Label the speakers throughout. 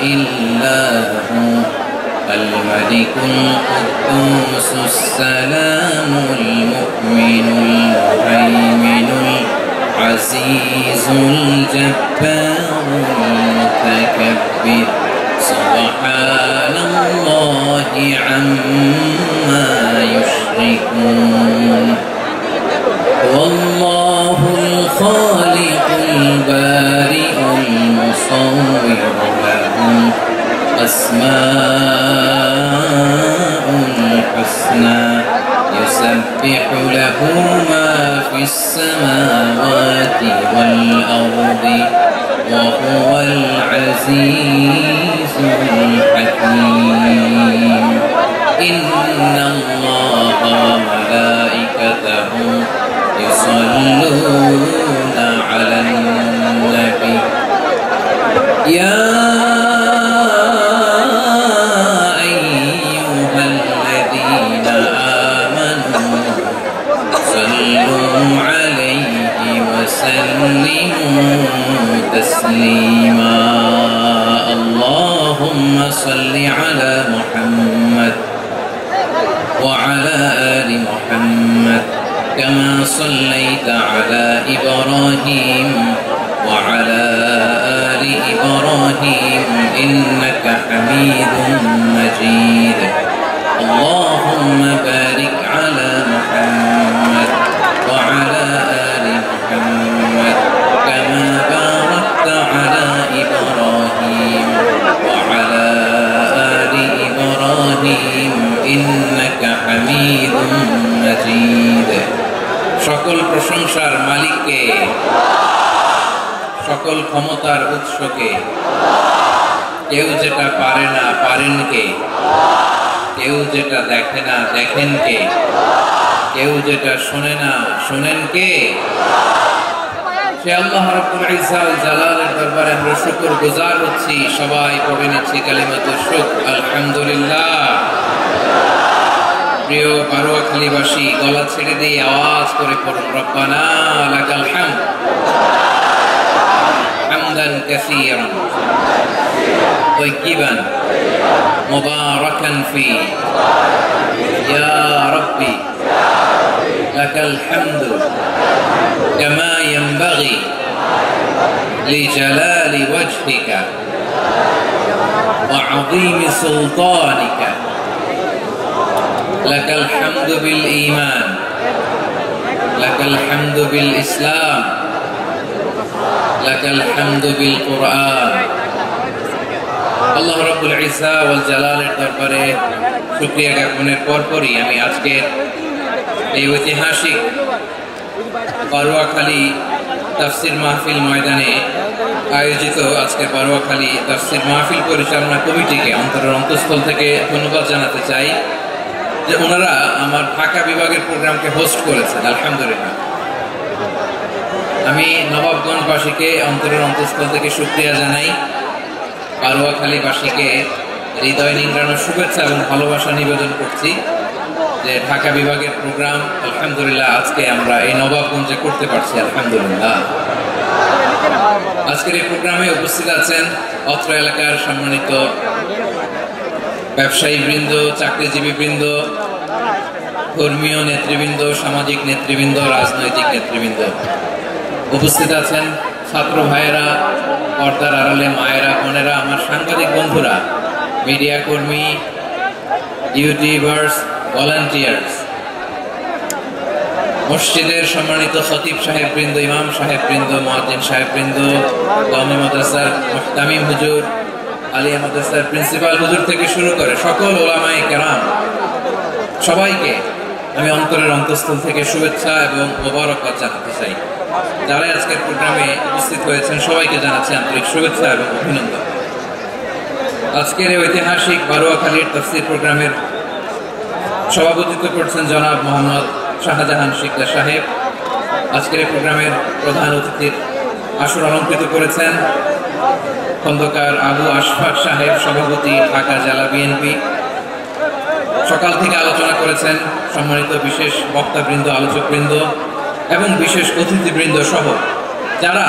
Speaker 1: إلا هو الملك القدوس السلام المؤمن المهيمن العزيز الجبار المتكبر سبحان الله عما يشركون والله الخالق البارئ المصور له الأسماء الحسنى يسبح له ما في السماوات والأرض وهو العزيز الحكيم إن الله وملائكته يصلون على النبي يا أيها الذين آمنوا صلوا عليه وسلموا تسليما اللهم صل على محمد وعلى آل محمد كما صليت على إبراهيم وعلى آل إبراهيم إنك حميد مجيد اللهم بارك على محمد وعلى آل محمد كما باركت على إبراهيم وعلى آل إبراهيم إنك حميد مجيد সকল প্রশংসার মালিককে সকল ক্ষমতার উৎসকে কেউ যেটা পারে না পারেন কে কেউ যেটা দেখে না দেখেন কে কেউ যেটা শোনে না শোনেন কে সে আল্লাহ রাব্বুল ইজ্জা ওয়াল জালালের দরবারে আমরা শুকরগুজার হচ্ছি সবাই পড়ে নিচ্ছি কালিমাতুশ শুকর আলহামদুলিল্লাহ প্রিয় বারোয়াখালীবাসী গলা ছেড়ে দিয়ে আওয়াজ করে পড়ুন রব্বানা লাকাল হামদ হামদান কাসীরান তাইয়িবান মুবারাকান ফি ইয়া রাব্বি লাকাল হামদু কামা ইয়ানবাগি লিজালালি ওয়াজহিকা ওয়া আযীমি সুলতানিকা لك الحمد بالإيمان لك الحمد بالإسلام لك الحمد بالقرآن আল্লাহ রাব্বুল ইজ্জা ওয়াল জালালের দরবারে শুকরিয়া জ্ঞাপনের পরপরই আমি আজকের এই ঐতিহাসিক বারোয়াখালী তাফসীর মাহফিল ময়দানে আয়োজিত আজকের বারোয়াখালী তাফসীর মাহফিল পরিচালনা কমিটিকে অন্তরের অন্তঃস্থল থেকে ধন্যবাদ জানাতে চাই যে ওনারা আমার ঢাকা বিভাগের প্রোগ্রামকে হোস্ট করেছেন আলহামদুলিল্লাহ আমি নবাবগঞ্জবাসীকে অন্তরের অন্তঃস্থল থেকে শুকরিয়া জানাই বারোয়াখালীবাসীকে হৃদয় নিংড়ানো শুভেচ্ছা এবং ভালোবাসা নিবেদন করছি যে ঢাকা বিভাগের প্রোগ্রাম আলহামদুলিল্লাহ আজকে আমরা এই নবাবগঞ্জে করতে পারছি আলহামদুলিল্লাহ আজকের এই প্রোগ্রামে উপস্থিত আছেন অত্র এলাকার সম্মানিত ব্যবসায়ী বৃন্দ চাকরিজীবী বৃন্দ ধর্মীয় নেতৃবৃন্দ সামাজিক নেতৃবৃন্দ রাজনৈতিক নেতৃবৃন্দ উপস্থিত আছেন ছাত্র ভাইয়েরা পর্দার আড়ালে মায়েরা বোনেরা আমার সাংবাদিক বন্ধুরা মিডিয়া কর্মী ইউটিউবার্স ভলান্টিয়ার্স মসজিদের সম্মানিত খতিব সাহেব বৃন্দ ইমাম সাহেব বৃন্দ মুয়াজ্জিন সাহেব বৃন্দ কওমি মাদ্রাসার মুহতামিম হুজুর আলিয়া মাদ্রাসার প্রিন্সিপাল হুজুর থেকে শুরু করে সকল ওলামায়ে কেরাম সবাইকে আমি অন্তরের অন্তঃস্থল থেকে শুভেচ্ছা এবং মোবারকবাদ জানাতে চাই যারা আজকের প্রোগ্রামে উপস্থিত হয়েছেন সবাইকে জানাচ্ছি আন্তরিক শুভেচ্ছা এবং অভিনন্দন আজকের এই ঐতিহাসিক বারোয়াখালীর তাফসীর প্রোগ্রামের সভাপতিত্ব করছেন জনাব মোহাম্মদ শাহজাহান শিকদার সাহেব আজকের এই প্রোগ্রামের প্রধান অতিথির আসর অলঙ্কৃত করেছেন খন্দকার আবু আশফাক সাহেব সভাপতি ঢাকা জেলা বিএনপি সকাল থেকে আলোচনা করেছেন সম্মানিত বিশেষ বক্তাবৃন্দ আলোচকবৃন্দ এবং বিশেষ অতিথিবৃন্দ সহ যারা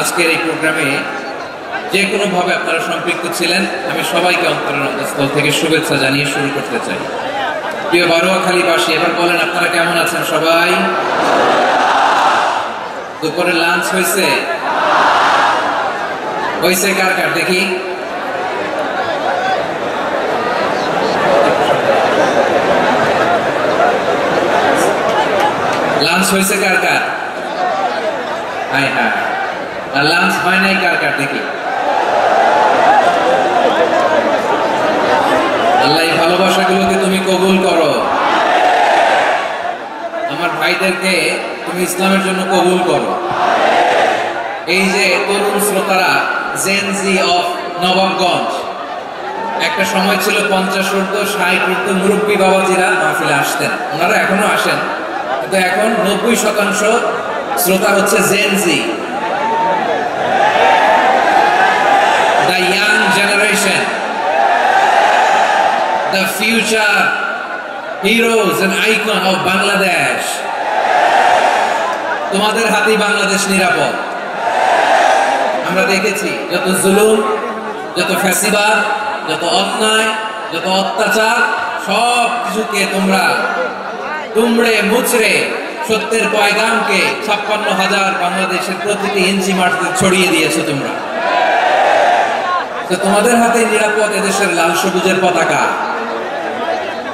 Speaker 1: আজকের এই প্রোগ্রামে যে কোনো ভাবে আপনারা সম্পৃক্ত ছিলেন, আমি সবাইকে অন্তরের অন্তঃস্থল থেকে শুভেচ্ছা জানিয়ে শুরু করতে চাই। প্রিয় বারোয়াখালীবাসী, এবার বলেন আপনারা কেমন আছেন সবাই? দুপুরে লাঞ্চ হয়েছে? হয়েছে কার কার দেখি? লাঞ্চ হয়েছে কার কার? হ্যাঁ হ্যাঁ। আর লাঞ্চ হয় নাই কার কার দেখি? আল্লাহ এই ভালোবাসাগুলোকে তুমি কবুল করো। আমার ভাইদেরকে তুমি ইসলামের জন্য কবুল করো। এই যে তরুণ শ্রোতারা, জেন জি অফ নবাবগঞ্জ, একটা সময় ছিল 50 ঊর্ধ্ব 60 ঊর্ধ্ব মুরব্বী বাবাজিরা মাহফিলে আসতেন, ওনারা এখনো আসেন, কিন্তু এখন 90% শ্রোতা হচ্ছে Gen Z, the young generation, the future heroes and icon of Bangladesh. তোমাদের হাতেই বাংলাদেশ নিরাপদ। আমরা দেখেছি যত জুলুম, যত ফ্যাসিবাদ, যত অন্যায়, যত অত্যাচার, সব কিছুকে তোমরা তুমড়ে মুচড়ে সত্যের পয়গামকে 56,000 বাংলাদেশের প্রতিটি ইঞ্চি মাটিতে ছড়িয়ে দিয়েছো তোমরা। তো তোমাদের হাতে নিরাপদ এদেশের লাল সবুজের পতাকা।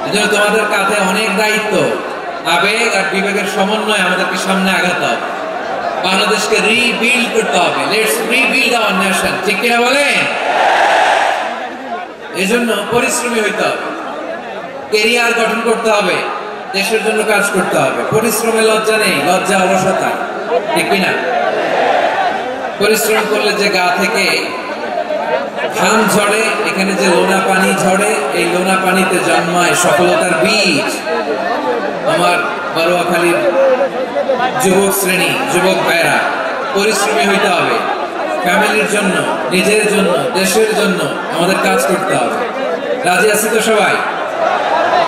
Speaker 1: এজন্য তোমাদের কাঁধে অনেক দায়িত্ব, আবেগ আর বিবেকের সমন্বয়ে আমাদেরকে সামনে আগাতে হবে। বাংলাদেশকে রিবিল্ড করতে হবে। লেটস রিবিল্ড আওয়ার নেশন, ঠিক কিনা বলেন? এজন্য পরিশ্রমী হইতে হবে, ক্যারিয়ার গঠন করতে হবে, দেশের জন্য কাজ করতে হবে। পরিশ্রমে লজ্জা নেই, লজ্জা অলসতা, ঠিক কিনা? পরিশ্রম করলে যে গা থেকে ঘাম ঝরে, এখানে যে লোনা পানি ঝরে, এই লোনা পানিতে জন্মায় সফলতার বীজ। আমার বারোয়াখালীর যুবক শ্রেণী, যুবক ভাইরা, পরিশ্রমী হইতে হবে। ফ্যামিলির জন্য, নিজের জন্য, দেশের জন্য আমাদের কাজ করতে হবে। রাজি আছি তো সবাই?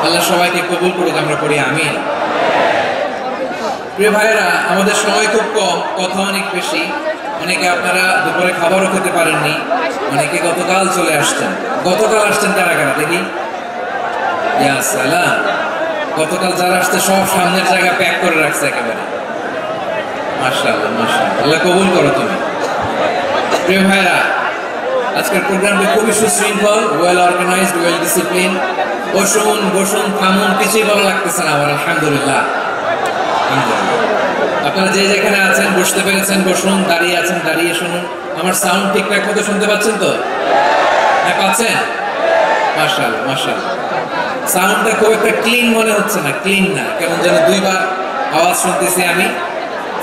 Speaker 1: আল্লাহ সবাইকে কবুল করুক, আমরা পড়ি আমিন। প্রিয় ভাইরা, আমাদের সময় খুব কম, কথা অনেক বেশি। অনেকে আপনারা দুপুরে খাবারও খেতে পারেননি, অনেকে গতকাল চলে আসছেন। গতকাল আসছেন কারা কারা দেখি? ইয়া সালাম। গতকাল যারা আসছে সব সামনের জায়গা প্যাক করে রাখছে একেবারে। মাশাআল্লাহ, মাশাআল্লাহ, আল্লাহ কবুল করো তুমি। প্রিয় ভাইরা, আজকের প্রোগ্রামটি খুবই সুশৃঙ্খল, ওয়েল অর্গানাইজড, ওয়েল ডিসিপ্লিন। বসুন বসুন, থামুন, কিছুই ভালো লাগতেছে না আমার। আলহামদুলিল্লাহ, আলহামদুলিল্লাহ। আপনারা যে যেখানে আছেন বসতে পেরেছেন বসুন, দাঁড়িয়ে আছেন দাঁড়িয়ে শুনুন। আমার সাউন্ড ঠিকঠাক মতো শুনতে পাচ্ছেন তো? হ্যাঁ, পাচ্ছেন? মাশাআল্লাহ, মাশাআল্লাহ। সাউন্ডটা খুব একটা ক্লিন মনে হচ্ছে না, ক্লিন না, কেমন যেন দুইবার আওয়াজ শুনতেছি আমি।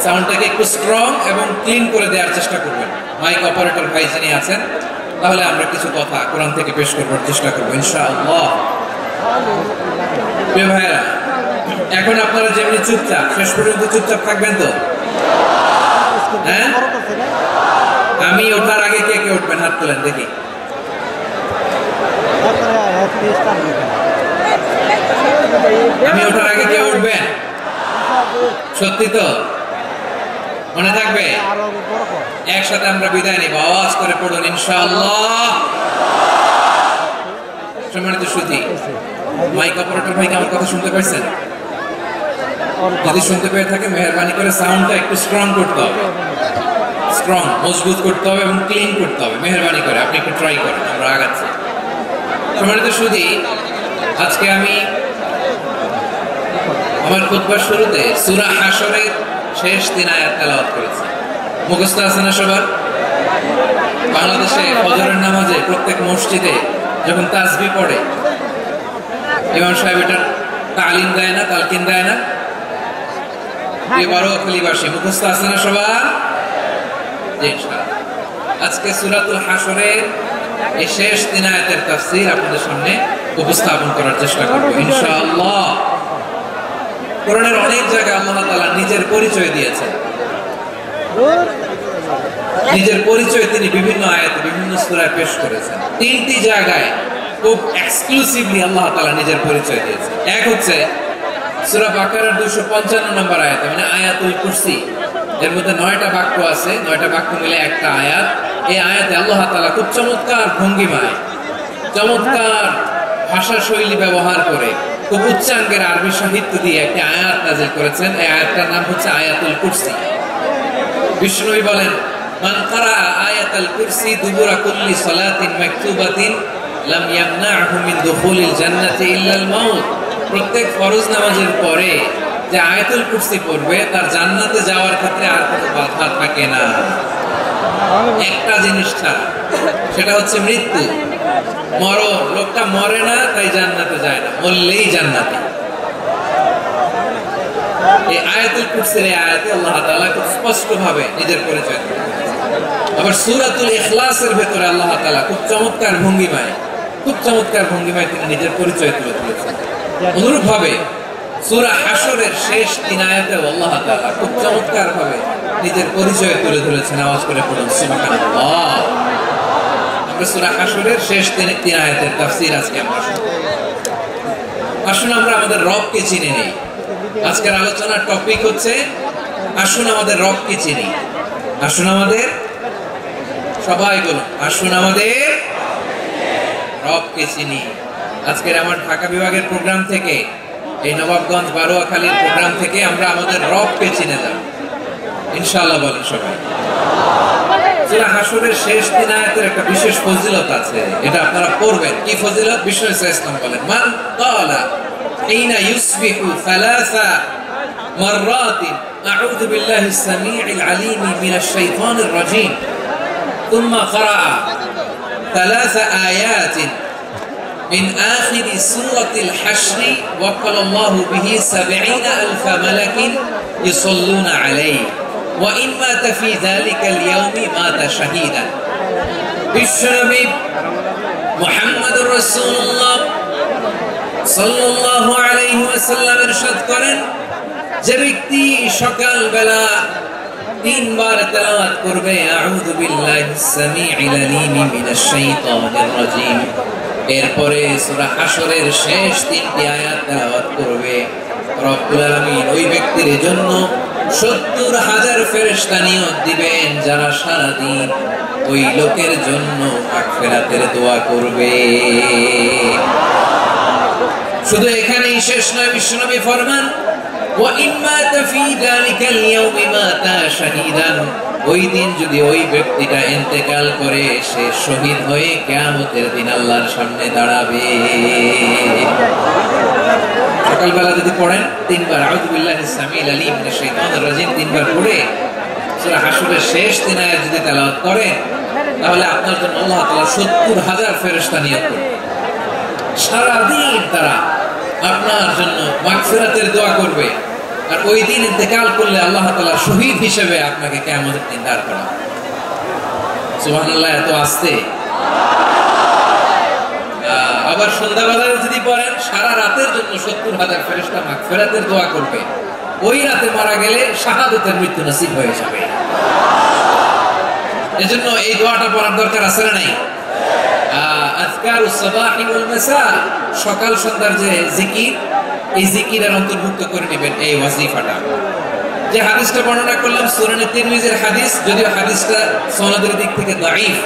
Speaker 1: সাউন্ডটাকে একটু স্ট্রং এবং ক্লিন করে দেওয়ার চেষ্টা করবেন মাইক অপারেটর ভাই যিনি আছেন। তাহলে আমরা কিছু কথা কোরআন থেকে পেশ করবার চেষ্টা করবো ইনশাআল্লাহ। প্রিয় ভাইরা, এখন আপনারা যেমনি চুপচাপ, শেষ পর্যন্ত চুপচাপ থাকবেন তো? হ্যাঁ, আমি ওঠার আগে কে কে উঠবেন? হাত তোলেন দেখি। আমি ওঠার আগে কে উঠবেন? সত্যি তো? মনে থাকবে? একসাথে আমরা বিদায় নিব, আওয়াজ করে পড়ুন ইনশাআল্লাহ। সম্মানিত সুধী, মাইক অপারেটর ভাই আমার কথা শুনতে পাচ্ছেন? যদি শুনতে পেয়ে থাকে মেহরবানি করে সাউন্ডটা একটু স্ট্রং করতে হবে, স্ট্রং, মজবুত করতে হবে এবং ক্লিন করতে হবে। মেহরবানি করে আপনি একটু ট্রাই করেন, আমরা আগাচ্ছি। সম্মানিত সুধী, আজকে আমি আমার খুতবার শুরুতে সূরা হাশরের শেষ 3 আয়াত তেলাওয়াত করেছি। মুখস্থ আছে না সবার? বাংলাদেশে ফজরের নামাজে প্রত্যেক মসজিদে যখন তাসবিহ পড়ে, ইমাম সাহেব এটা তালিম দেয় না, তালকিন দেয় না? বারোয়াখালীবাসী মুখস্থ আছে না সবার? আজকে সূরাতুল হাশরের এই শেষ 3 আয়াতের তাফসীর আপনাদের সামনে উপস্থাপন করার চেষ্টা করব ইনশাআল্লাহ। কোরআনের অনেক জায়গায় আল্লাহ তাআলা নিজের পরিচয় দিয়েছেন। নিজের পরিচয় তিনি বিভিন্ন আয়াতে বিভিন্ন সূরায় পেশ করেছেন। 3টি জায়গায় খুব এক্সক্লুসিভলি আল্লাহ তাআলা নিজের পরিচয় দিয়েছেন। এক হচ্ছে সূরা বাকারার 255 নম্বর আয়াত, মানে আয়াতুল কুরসি। এর মধ্যে 9টা বাক্য আছে, 9টা বাক্য মিলে একটা আয়াত। এই আয়াতে আল্লাহ তাআলা খুব চমৎকার ভঙ্গিমায়, চমৎকার ভাষা শৈলী ব্যবহার করে, খুব উচ্চাঙ্গের আরবি সাহিত্য দিয়ে একটি আয়াত নাযিল করেছেন। এই আয়াতটার নাম হচ্ছে আয়াতুল কুরসি। বিষ্ণুই বলেন, মান ক্বারা আয়াতুল কুরসি দুবুরা কুল্লি সালাতিন মাকতুবাতিন লাম ইয়ামনাহু মিন দুখুলিল জান্নাতি ইল্লাল মাউত। প্রত্যেক ফরজ নামাজের পরে যে আয়াতুল কুরসি পড়বে তার জান্নাতে যাওয়ার ক্ষেত্রে আর কোনো বাধা থাকে না, একটা জিনিস ছাড়া, সেটা হচ্ছে মৃত্যু, মরণ। লোকটা মরে না তাই জান্নাতে যায় না, মরলেই জান্নাতে। এই আয়াতুল কুরসির এই আয়াতে আল্লাহ তাআলা খুব স্পষ্টভাবে নিজের পরিচয় দিয়েছেন। আবার সূরাতুল ইখলাসের ভেতরে আল্লাহ তাআলা খুব চমৎকার ভঙ্গিমায়, খুব চমৎকার ভঙ্গিমায় তিনি নিজের পরিচয় তুলে ধরেছেন। অনুরূপভাবে সূরা হাশরের শেষ 3 আয়াতে আল্লাহ তাআলা খুব চমৎকার ভাবে নিজের পরিচয় তুলে ধরেছেন। আওয়াজ করে পড়ুন সুবহানাল্লাহ। আমরা সূরা হাশরের শেষ 3 আয়াতের তাফসীর আজকে আমরা শুনব। আসুন আমরা আমাদের রবকে চিনে নেই। আজকের আলোচনার টপিক হচ্ছে আসুন আমাদের রবকে চিনি। আসুন আমাদের, সবাই বলুন, আসুন আমাদের রবকে চিনি। আজকের আমার ঢাকা বিভাগের প্রোগ্রাম থেকে, এই নবাবগঞ্জ বারোয়াখালীর প্রোগ্রাম থেকে আমরা আমাদের রবকে চিনে যাব ইনশাআল্লাহ। বলেন সবাই। সূরা হাশরের শেষ 3 আয়াতের একটা বিশেষ ফজিলত আছে, এটা আপনারা পড়বেন। কি ফজিলত? বিষ্ণু ইসলাম বলেন, মান ক্বালা হিনা ইউসবিহু সালাসা মাররাতিন আউযু বিল্লাহিস সামিউল আলীম মিনাশ শাইতানির রাজীম ثم قرأ 3 آيات من آخر سورة الحشر وقال الله به 70,000 ملك يصلون عليه وإن مات في ذلك اليوم مات شهيدا। বিশ্বনবী মুহাম্মদুর রাসূলুল্লাহ সাল্লাল্লাহু আলাইহি ওয়াসাল্লাম ইরশাদ করেন, যে ব্যক্তি সকাল বেলা 3 বার তেলাওয়াত করবে আউযু বিল্লাহিস সামিউল আলীম মিনাশ শাইতানির রাজীম, এরপরে সূরা হাশরের শেষ 3টি আয়াত তেলাওয়াত করবে, রব্বুল আলামিন ওই ব্যক্তির জন্য 70,000 ফেরেশতা নিয়োগ দিবেন যারা সারা দিন ওই লোকের জন্য মাগফিরাতের দোয়া করবে। শুধু এখানেই শেষ নয়, বিশ্বনবী ফরমান, ওয়া ইন মাতা ফি যালিকাল ইয়াউমি মাতা শাহীদান, ওই দিন যদি ওই ব্যক্তিটা ইন্তেকাল করে সে শহীদ হয়ে কিয়ামতের দিন আল্লাহর সামনে দাঁড়াবে। সকালবেলা যদি পড়েন 3 বার আউযু বিল্লাহিস সামিউল আলীম মিনাশ শাইতানির রাজীম 3 বার পড়ে সূরা হাশরের শেষ 3 আয়াত যদি তেলাওয়াত করেন, তাহলে আপনার জন্য আল্লাহ তাআলা 70,000 ফেরেশতা নিয়োগ করবেন। সারা দিন তারা আপনার জন্য মাগফিরাতের দোয়া করবে। আর ওই দিন ইন্তেকাল করলে আল্লাহ তাআলা শহীদ হিসেবে আপনাকে কিয়ামতের দিন দাঁড় করাবেন। সুবহানাল্লাহ। এত আস্তে। আবার সন্ধ্যাবেলায় যদি পড়েন, সারা রাতের জন্য 70,000 ফেরেশতা মাগফিরাতের দোয়া করবে। ওই রাতে মারা গেলে শাহাদাতের মৃত্যু নসিব হয়ে যাবে। এজন্য এই দোয়াটা পড়ার দরকার আছে না নাই? আযকারুস সাবাহি ওয়াল মাসা, সকাল সন্ধ্যার যে জিকির, এই জিকিরের অন্তর্ভুক্ত করে নেবেন এই ওয়াজিফাটা। যে হাদিসটা বর্ণনা করলাম সুনানে তিরমিজির হাদিস, যদিও হাদিসটা সনদের দিক থেকে দাঈফ,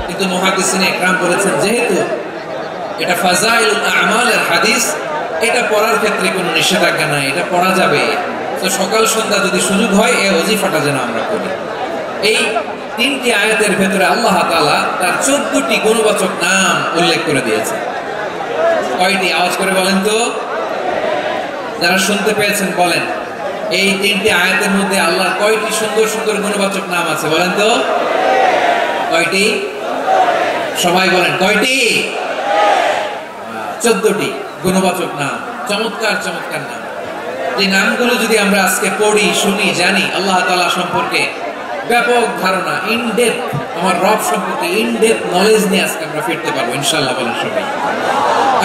Speaker 1: কিন্তু মুহাদ্দিসিনে ইকরাম বলেছেন যেহেতু এটা ফাযাইলুল আমালের হাদিস, এটা পড়ার ক্ষেত্রে কোনো নিষেধাজ্ঞা নাই, এটা পড়া যাবে। তো সকাল সন্ধ্যা যদি সুযোগ হয় এই ওয়াজিফাটা যেন আমরা করি। এই 3টি আয়াতের ভেতরে আল্লাহ তাআলা তার 14টি গুণবাচক নাম উল্লেখ করে দিয়েছেন। কয়টি? আওয়াজ করে বলেন তো, যারা শুনতে পেয়েছেন বলেন। এই 3টি আয়াতের মধ্যে আল্লাহর কয়টি সুন্দর সুন্দর গুণবাচক নাম আছে বলেন তো? কয়টি? সবাই বলেন কয়টি? 14টি গুণবাচক নাম, চমৎকার চমৎকার নাম। যে নামগুলো যদি আমরা আজকে পড়ি, শুনি, জানি, আল্লাহ তাআলা সম্পর্কে ব্যাপক ধারণা, ইনডেপথ, আমার রব সম্পর্কে ইনডেপথ নলেজ নিয়ে আজকে আমরা ফিরতে পারবো ইনশাআল্লাহ। বলেন সবাই।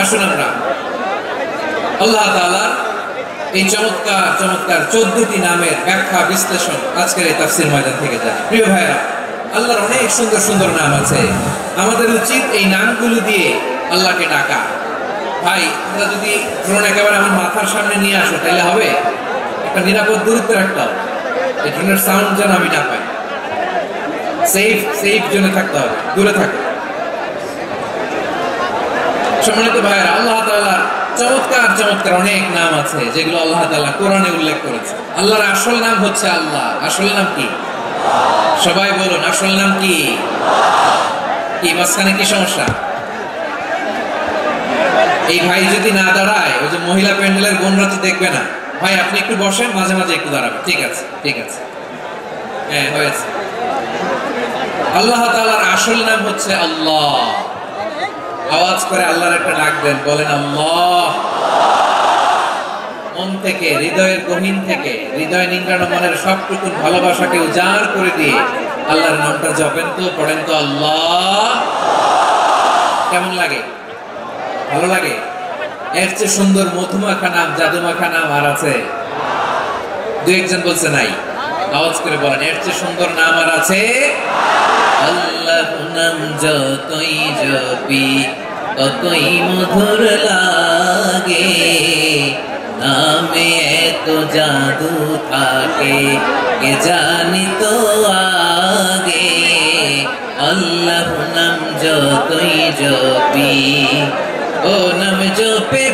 Speaker 1: আসুন আমরা আল্লাহ তাআলা এই চমৎকার চমৎকার 14টি নামের ব্যাখ্যা বিশ্লেষণ আজকের এই তাফসীর ময়দান থেকে জানি। প্রিয় ভাইরা, আল্লাহর অনেক সুন্দর সুন্দর নাম আছে। আমাদের উচিত এই নামগুলো দিয়ে আল্লাহকে ডাকা। ভাই, আমরা যদি ড্রোন একেবারে আমার মাথার সামনে নিয়ে আসো তাহলে হবে? একটা নিরাপদ দূরত্বে রাখতে হবে, এই ড্রোনের সাউন্ড যেন আমি না পাই। সেফ জোনে থাকতে হবে, দূরে থাকো। সম্মানিত ভাইয়েরা, আল্লাহ তাআলার চমৎকার অনেক নাম আছে যেগুলো আল্লাহ তাআলা কোরআনে উল্লেখ করেছে। আল্লাহর আসল নাম হচ্ছে আল্লাহ। আসল নাম কি? সবাই বলুন, আসল নাম কি? কি মাঝখানে কি সমস্যা? এই ভাই যদি না দাঁড়ায়, ওই যে মহিলা প্যান্ডেলের বোনরা তো দেখবে না। ভাই আপনি একটু বসেন, মাঝে মাঝে একটু দাঁড়াবেন। ঠিক আছে, ঠিক আছে, হ্যাঁ হয়েছে। আল্লাহ তাআলার আসল নাম হচ্ছে আল্লাহ। আওয়াজ করে আল্লাহর একটা ডাক দেন, বলেন আল্লাহ। মন থেকে, হৃদয়ের গহীন থেকে, হৃদয় নিংড়ানো মনের সবটুকু ভালোবাসাকে উজাড় করে দিয়ে আল্লাহর নামটা জপেন তো, পড়েন তো আল্লাহ। কেমন লাগে? ভালো লাগে? এর চেয়ে সুন্দর মধুমাখা নাম, জাদুমাখা নাম আর আছে? দু একজন বলছে নাই। আওয়াজ করে বলেন, এর চেয়ে সুন্দর নাম আর আছে? আল্লাহ নাম যতই জপি ততই মধুর লাগে, নামে এত জাদু থাকে কে জানি তো আগে। আল্লাহ নাম যতই জপি, ও নাম জপে